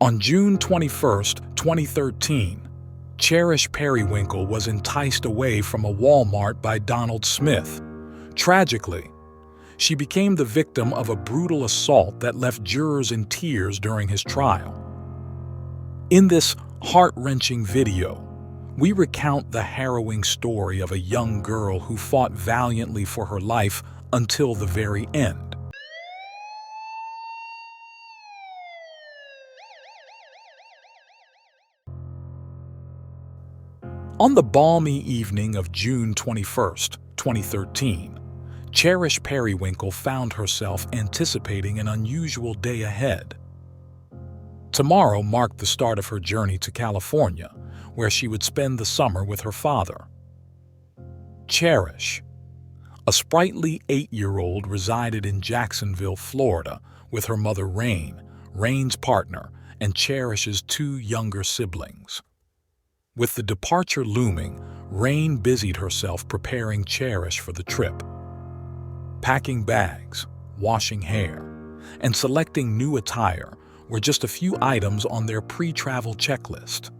On June 21, 2013, Cherish Perrywinkle was enticed away from a Walmart by Donald Smith. Tragically, she became the victim of a brutal assault that left jurors in tears during his trial. In this heart-wrenching video, we recount the harrowing story of a young girl who fought valiantly for her life until the very end. On the balmy evening of June 21, 2013, Cherish Perrywinkle found herself anticipating an unusual day ahead. Tomorrow marked the start of her journey to California, where she would spend the summer with her father. Cherish, a sprightly 8-year-old, resided in Jacksonville, Florida, with her mother Rain, Rain's partner, and Cherish's 2 younger siblings. With the departure looming, Rain busied herself preparing Cherish for the trip. Packing bags, washing hair, and selecting new attire were just a few items on their pre-travel checklist.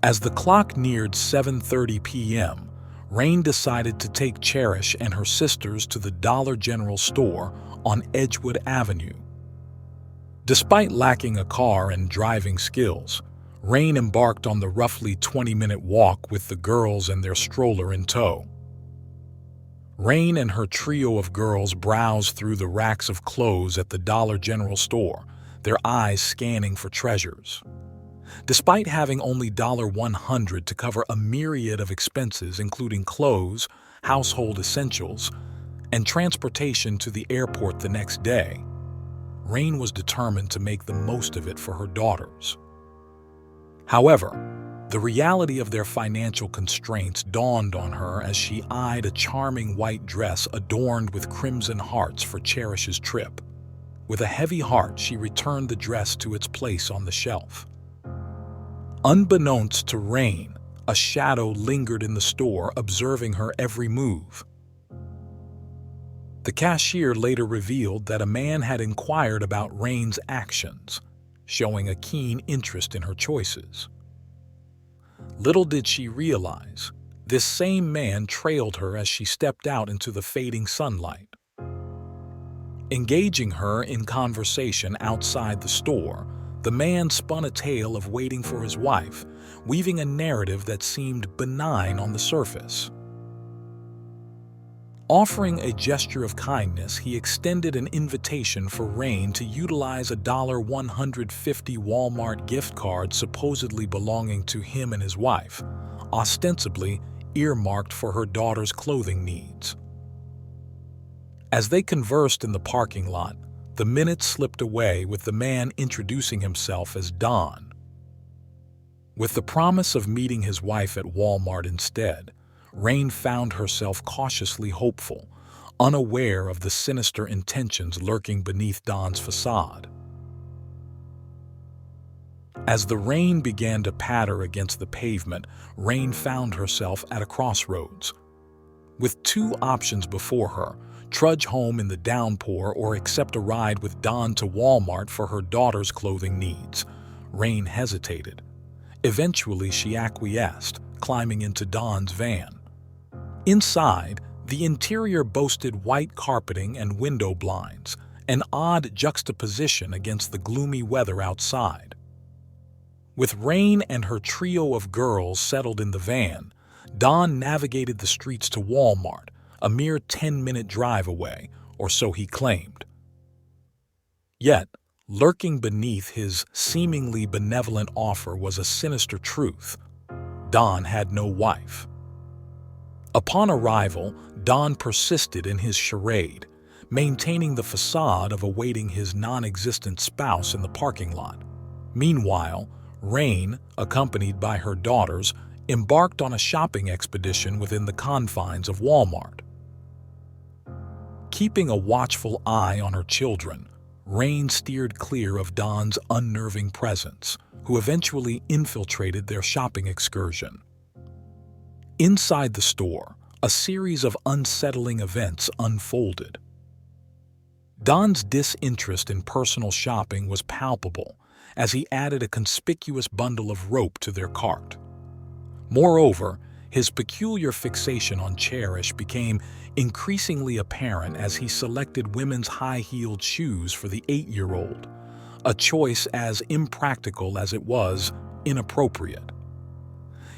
As the clock neared 7:30 p.m., Rain decided to take Cherish and her sisters to the Dollar General store on Edgewood Avenue. Despite lacking a car and driving skills, Rain embarked on the roughly 20-minute walk with the girls and their stroller in tow. Rain and her trio of girls browsed through the racks of clothes at the Dollar General store, their eyes scanning for treasures. Despite having only $100 to cover a myriad of expenses including clothes, household essentials, and transportation to the airport the next day, Rain was determined to make the most of it for her daughters. However, the reality of their financial constraints dawned on her as she eyed a charming white dress adorned with crimson hearts for Cherish's trip. With a heavy heart, she returned the dress to its place on the shelf. Unbeknownst to Rain, a shadow lingered in the store, observing her every move. The cashier later revealed that a man had inquired about Rain's actions, showing a keen interest in her choices. Little did she realize, this same man trailed her as she stepped out into the fading sunlight. Engaging her in conversation outside the store, the man spun a tale of waiting for his wife, weaving a narrative that seemed benign on the surface. Offering a gesture of kindness, he extended an invitation for Rain to utilize a $150 Walmart gift card supposedly belonging to him and his wife, ostensibly earmarked for her daughter's clothing needs. As they conversed in the parking lot, the minutes slipped away with the man introducing himself as Don. With the promise of meeting his wife at Walmart instead, Rain found herself cautiously hopeful, unaware of the sinister intentions lurking beneath Don's facade. As the rain began to patter against the pavement, Rain found herself at a crossroads. With 2 options before her, trudge home in the downpour or accept a ride with Don to Walmart for her daughter's clothing needs, Rain hesitated. Eventually, she acquiesced, climbing into Don's van. Inside, the interior boasted white carpeting and window blinds, an odd juxtaposition against the gloomy weather outside. With Rain and her trio of girls settled in the van, Don navigated the streets to Walmart, a mere 10-minute drive away, or so he claimed. Yet, lurking beneath his seemingly benevolent offer was a sinister truth. Don had no wife. Upon arrival, Don persisted in his charade, maintaining the facade of awaiting his non-existent spouse in the parking lot. Meanwhile, Rain, accompanied by her daughters, embarked on a shopping expedition within the confines of Walmart. Keeping a watchful eye on her children, Rain steered clear of Don's unnerving presence, who eventually infiltrated their shopping excursion. Inside the store, a series of unsettling events unfolded. Don's disinterest in personal shopping was palpable, as he added a conspicuous bundle of rope to their cart. Moreover, his peculiar fixation on Cherish became increasingly apparent as he selected women's high-heeled shoes for the 8-year-old, a choice as impractical as it was inappropriate.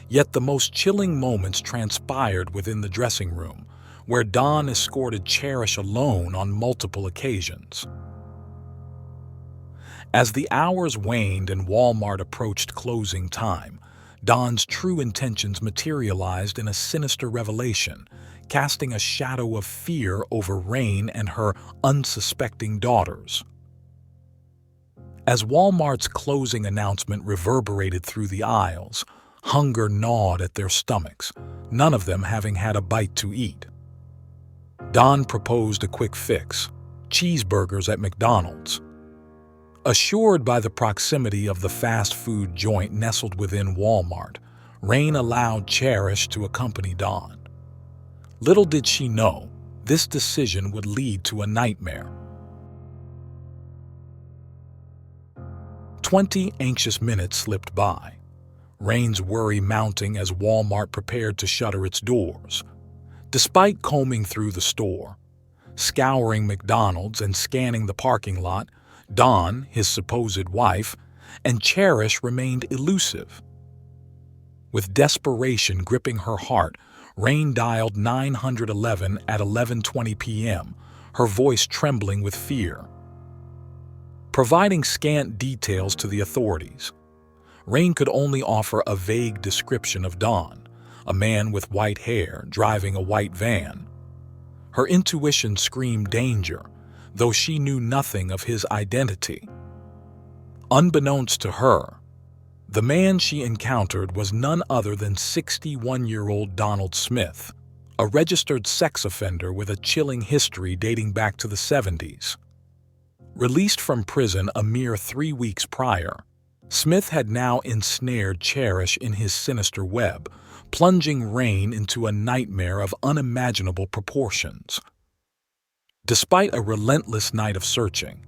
Yet the most chilling moments transpired within the dressing room, where Don escorted Cherish alone on multiple occasions. As the hours waned and Walmart approached closing time, Don's true intentions materialized in a sinister revelation, casting a shadow of fear over Rain and her unsuspecting daughters. As Walmart's closing announcement reverberated through the aisles, hunger gnawed at their stomachs, none of them having had a bite to eat. Don proposed a quick fix: cheeseburgers at McDonald's. Assured by the proximity of the fast food joint nestled within Walmart, Rain allowed Cherish to accompany Don. Little did she know, this decision would lead to a nightmare. 20 anxious minutes slipped by, Rain's worry mounting as Walmart prepared to shutter its doors. Despite combing through the store, scouring McDonald's and scanning the parking lot, Dawn, his supposed wife, and Cherish remained elusive. With desperation gripping her heart, Rain dialed 911 at 11:20 p.m., her voice trembling with fear. Providing scant details to the authorities, Rain could only offer a vague description of Don, a man with white hair driving a white van. Her intuition screamed danger, though she knew nothing of his identity. Unbeknownst to her, the man she encountered was none other than 61-year-old Donald Smith, a registered sex offender with a chilling history dating back to the 70s. Released from prison a mere 3 weeks prior, Smith had now ensnared Cherish in his sinister web, plunging Rain into a nightmare of unimaginable proportions. Despite a relentless night of searching,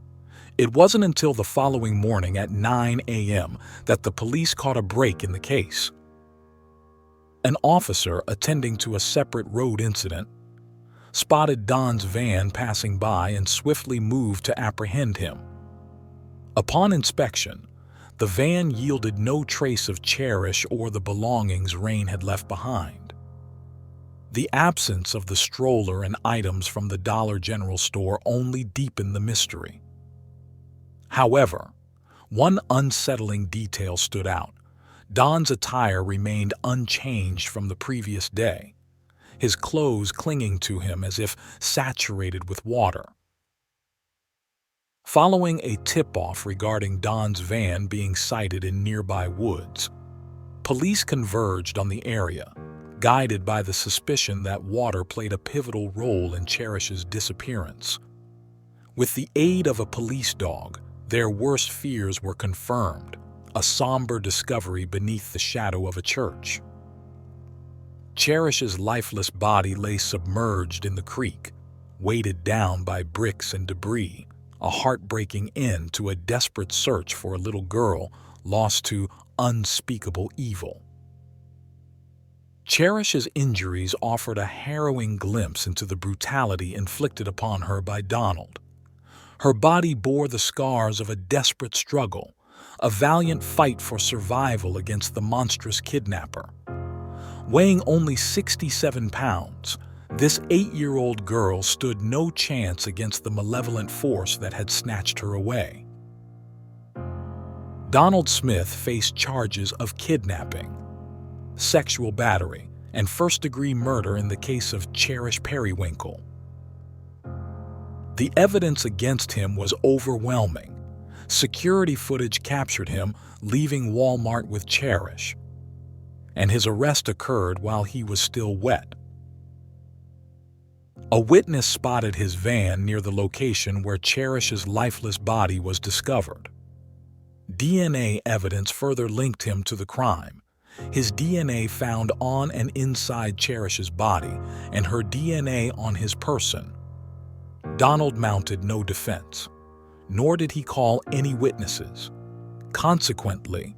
it wasn't until the following morning at 9 a.m. that the police caught a break in the case. An officer attending to a separate road incident spotted Don's van passing by and swiftly moved to apprehend him. Upon inspection, the van yielded no trace of Cherish or the belongings Rain had left behind. The absence of the stroller and items from the Dollar General store only deepened the mystery. However, one unsettling detail stood out. Don's attire remained unchanged from the previous day, his clothes clinging to him as if saturated with water. Following a tip-off regarding Don's van being sighted in nearby woods, police converged on the area, guided by the suspicion that water played a pivotal role in Cherish's disappearance. With the aid of a police dog, their worst fears were confirmed, a somber discovery beneath the shadow of a church. Cherish's lifeless body lay submerged in the creek, weighted down by bricks and debris, a heartbreaking end to a desperate search for a little girl lost to unspeakable evil. Cherish's injuries offered a harrowing glimpse into the brutality inflicted upon her by Donald. Her body bore the scars of a desperate struggle, a valiant fight for survival against the monstrous kidnapper. Weighing only 67 pounds, this 8-year-old girl stood no chance against the malevolent force that had snatched her away. Donald Smith faced charges of kidnapping, sexual battery, and first-degree murder in the case of Cherish Perrywinkle. The evidence against him was overwhelming. Security footage captured him leaving Walmart with Cherish, and his arrest occurred while he was still wet. A witness spotted his van near the location where Cherish's lifeless body was discovered. DNA evidence further linked him to the crime. His DNA found on and inside Cherish's body, and her DNA on his person. Donald mounted no defense, nor did he call any witnesses, Consequently,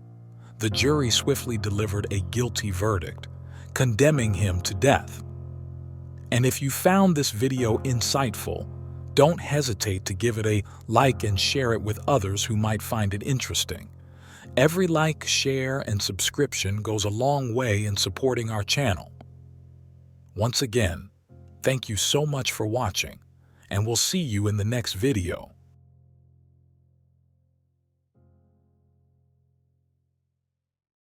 the jury swiftly delivered a guilty verdict, condemning him to death. And if you found this video insightful, don't hesitate to give it a like and share it with others who might find it interesting. Every like, share, and subscription goes a long way in supporting our channel. Once again, thank you so much for watching, and we'll see you in the next video.